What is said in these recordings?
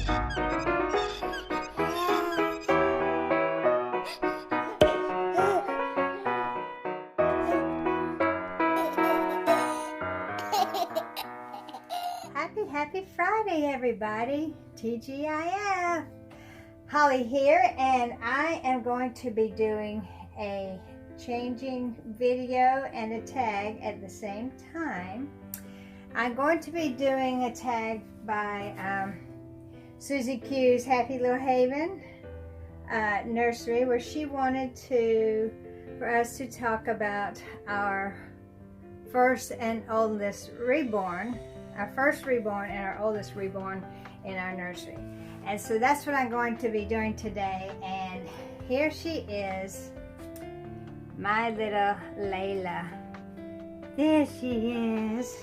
Happy Friday, everybody. TGIF. Holly here, and I am going to be doing a changing video and a tag at the same time. I'm going to be doing a tag by Suzy Q's Happy Little Haven nursery, where she wanted for us to talk about our first and oldest reborn, our first reborn and our oldest reborn in our nursery. And so that's what I'm going to be doing today. And here she is, my little Layla. There she is.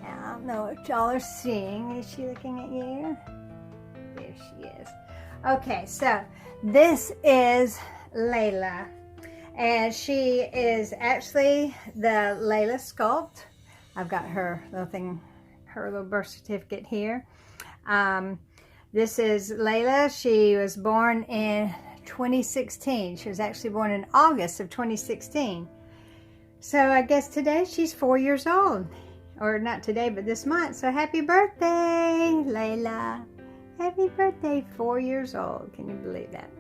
I don't know what y'all are seeing. Is she looking at you? There she is. Okay, so this is Layla. And she is actually the Layla sculpt. I've got her little thing, her little birth certificate here. This is Layla. She was born in 2016. She was actually born in August of 2016. So I guess today she's 4 years old. Or not today, but this month. So happy birthday, Layla. Happy birthday, 4 years old. Can you believe that?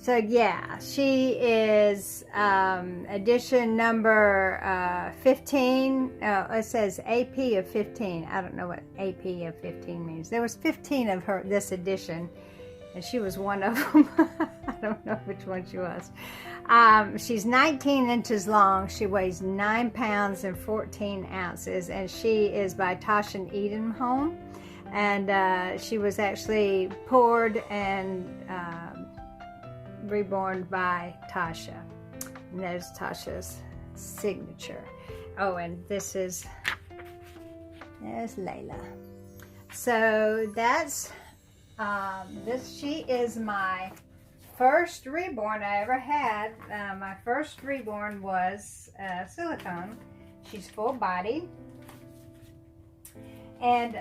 So yeah, she is edition number 15. It says AP of 15. I don't know what AP of 15 means. There was 15 of her this edition, and she was one of them. I don't know which one she was. She's 19 inches long. She weighs 9 pounds and 14 ounces, and she is by Tosh and Eden Home. And she was actually poured and reborn by Tasha. And there's Tasha's signature. Oh, and there's Layla. So that's she is my first reborn I ever had. My first reborn was Silicone. She's full body. And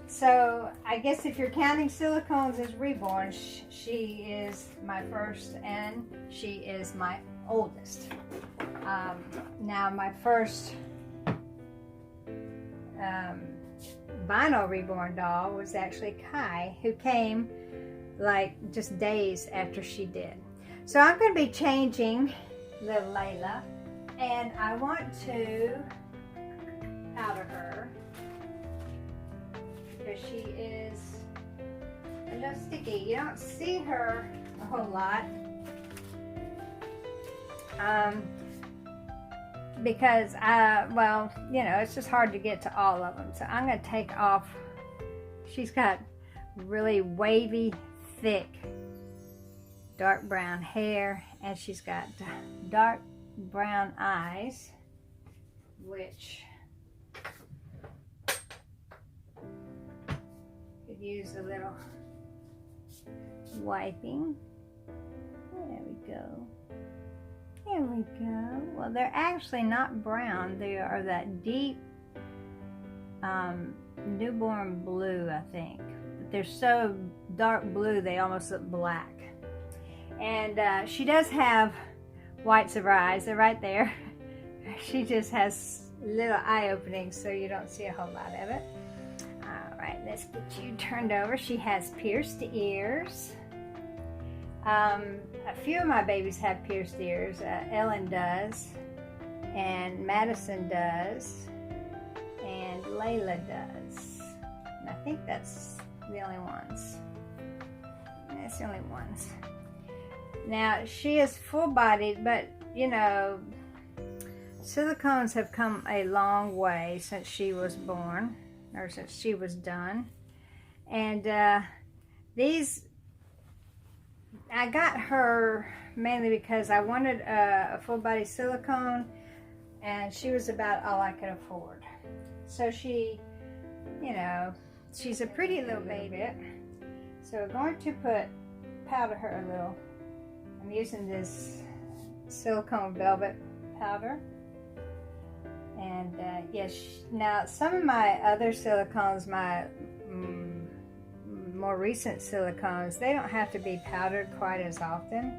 so I guess if you're counting Silicones as reborn, she is my first and she is my oldest. Now my first vinyl reborn doll was actually Kai, who came like just days after she did. So I'm going to be changing little Layla, and I want to powder her, because she is a little sticky. You don't see her a whole lot because well, you know, it's just hard to get to all of them. So I'm going to take off. She's got really wavy, thick, dark brown hair, and she's got dark brown eyes, which use a little wiping. There we go. There we go. Well, they're actually not brown. They are that deep newborn blue, I think. But they're so dark blue they almost look black. And she does have whites of her eyes. They're right there. She just has little eye openings, so you don't see a whole lot of it. Alright, let's get you turned over. She has pierced ears. A few of my babies have pierced ears. Ellen does, and Madison does, and Layla does. And I think that's the only ones. That's the only ones. Now, she is full-bodied, but, you know, Silicones have come a long way since she was born, or since she was done. And these, I got her mainly because I wanted a full-body Silicone, and she was about all I could afford. So she, you know, she's a pretty little baby. So we're going to powder her a little. I'm using this silicone velvet powder. And yes, now some of my other silicones, my more recent silicones, they don't have to be powdered quite as often,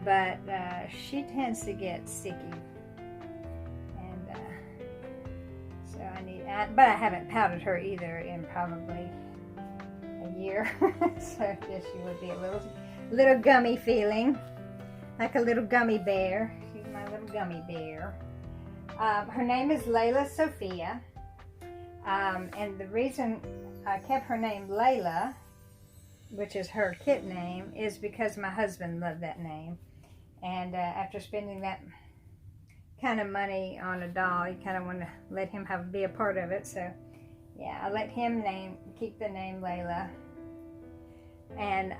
but she tends to get sticky. And so but I haven't powdered her either in probably a year. So I guess she would be a little gummy feeling, like a little gummy bear. She's my little gummy bear. Her name is Layla Sophia. And the reason I kept her name Layla, which is her kit name, is because my husband loved that name. And after spending that kind of money on a doll, you kind of want to let him be a part of it. So yeah, I let him keep the name Layla. And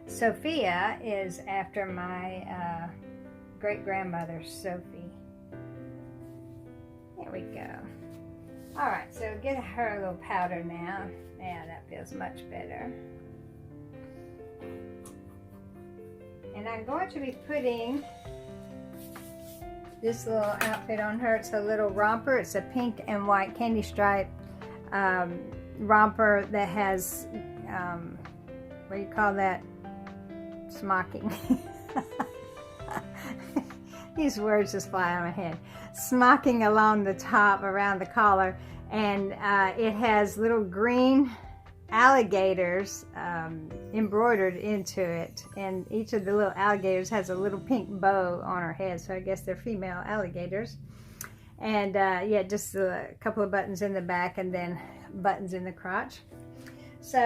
Sophia is after my great-grandmother, Sophie. There we go. All right, so get her a little powder now. Yeah, that feels much better. And I'm going to be putting this little outfit on her. It's a little romper. It's a pink and white candy stripe romper that has, what do you call that? Smocking. These words just fly out of my head. Smocking along the top around the collar, and it has little green alligators embroidered into it, and each of the little alligators has a little pink bow on her head, so I guess they're female alligators. And yeah, just a couple of buttons in the back and then buttons in the crotch. So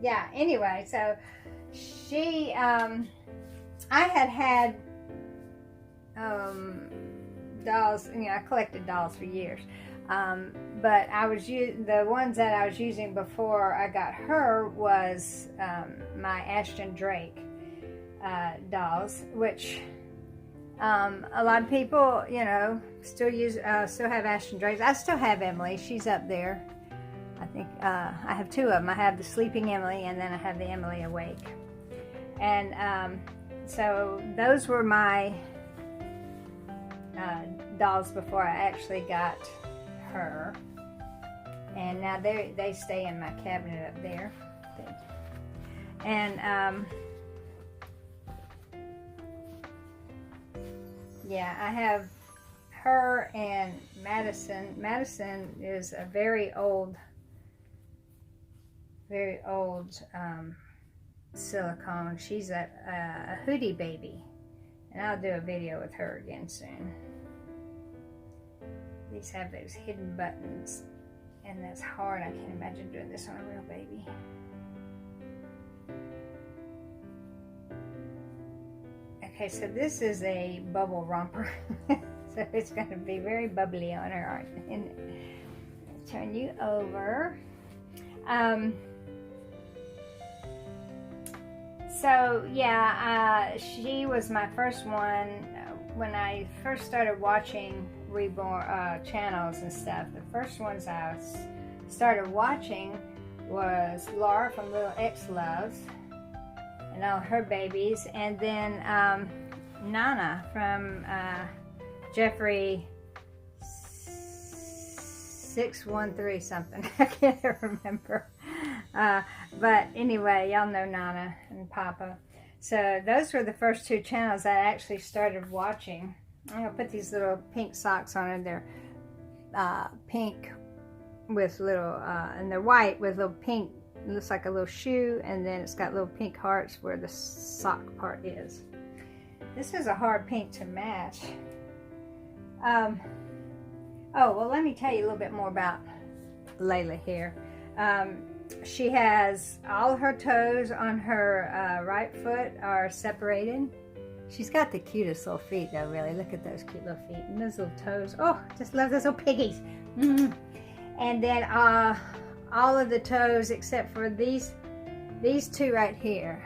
yeah, anyway, so she I had dolls. You know, I collected dolls for years, but the ones that I was using before I got her was my Ashton Drake dolls, which a lot of people, you know, still have Ashton Drakes. I still have Emily. She's up there. I think I have two of them. I have the Sleeping Emily, and then I have the Emily Awake. And so those were my dolls before I actually got her, and now they stay in my cabinet up there. And yeah, I have her and Madison. Madison is a very old silicone. She's a hoodie baby, and I'll do a video with her again soon. These have those hidden buttons, and that's hard. I can't imagine doing this on a real baby. Okay, so this is a bubble romper. So it's going to be very bubbly on her. And turn you over. So yeah, she was my first one when I first started watching Reborn channels and stuff. The first ones I started watching was Laura from Little X Loves and all her babies, and then Nana from Jeffrey 613 something. I can't remember. But anyway, y'all know Nana and Papa. So those were the first two channels I actually started watching. I'm going to put these little pink socks on it. They're pink with little, and they're white with little pink, it looks like a little shoe, and then it's got little pink hearts where the sock part is. This is a hard pink to match. Oh, well, let me tell you a little bit more about Layla here. She has all her toes on her right foot are separated. She's got the cutest little feet though, really. Look at those cute little feet and those little toes. Oh, just love those little piggies. And then all of the toes except for these two right here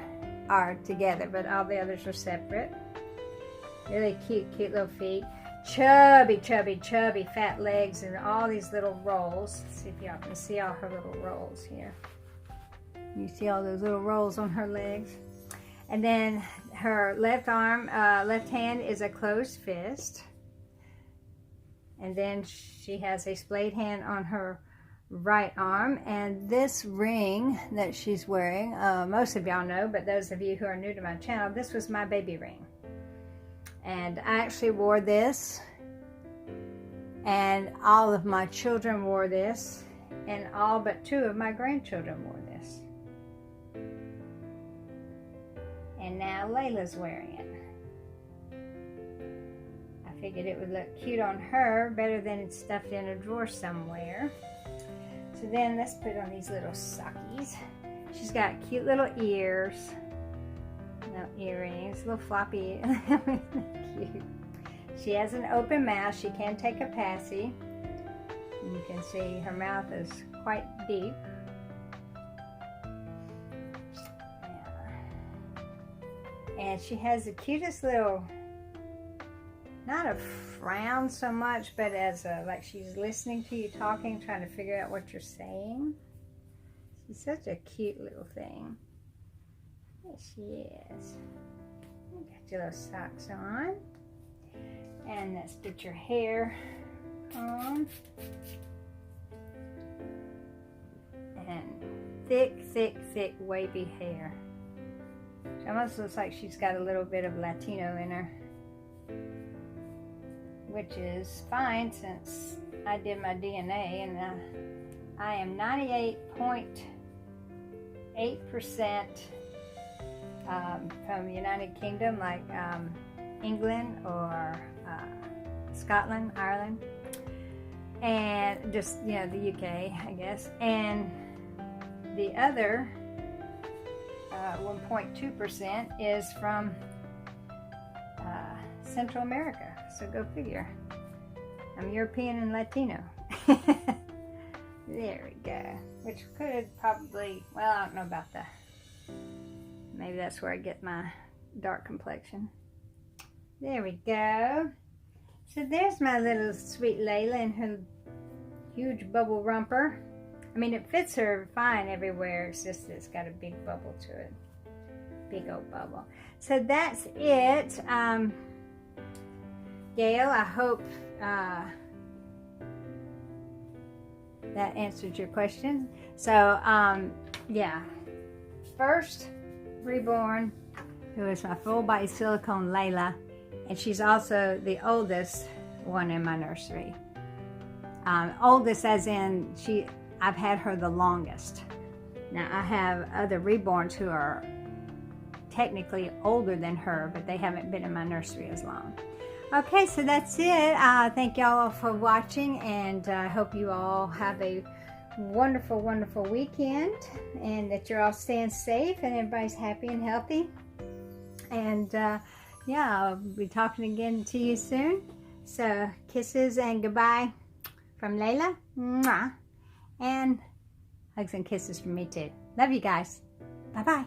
are together, but all the others are separate. Really cute little feet. Chubby fat legs and all these little rolls. Let's see if y'all can see all her little rolls here. You see all those little rolls on her legs. And then her left hand is a closed fist. And then she has a splayed hand on her right arm. And this ring that she's wearing, most of y'all know, but those of you who are new to my channel, this was my baby ring. And I actually wore this, and all of my children wore this, and all but 2 of my grandchildren wore this. And now Layla's wearing it. I figured it would look cute on her, better than it's stuffed in a drawer somewhere. So then let's put on these little sockies. She's got cute little ears, no earrings, little floppy, cute. She has an open mouth. She can take a passy. And you can see her mouth is quite deep. And she has the cutest little, not a frown so much, but as a, like she's listening to you talking, trying to figure out what you're saying. She's such a cute little thing. Yes, she is. You got your little socks on. And let's put your hair on. And thick, thick, thick, wavy hair. She almost looks like she's got a little bit of Latino in her, which is fine since I did my DNA, and I am 98.8% from the United Kingdom, like England or Scotland, Ireland, and just, you know, the UK, I guess. And the other 1.2% is from Central America. So go figure. I'm European and Latino. There we go. Which could probably, well, I don't know about the, maybe that's where I get my dark complexion. There we go. So there's my little sweet Layla in her huge bubble romper. I mean, it fits her fine everywhere. It's just that it's got a big bubble to it. Big old bubble. So that's it. Gail, I hope that answered your question. So, yeah. First, Reborn, who is my full body silicone Layla, and she's also the oldest one in my nursery. Oldest as in I've had her the longest. Now I have other Reborns who are technically older than her, but they haven't been in my nursery as long. Okay, so that's it. Thank y'all for watching, and I hope you all have a wonderful, wonderful weekend, and that you're all staying safe and everybody's happy and healthy. And yeah, I'll be talking again to you soon. So kisses and goodbye from Layla. Mwah. And hugs and kisses from me too. Love you guys. Bye-bye.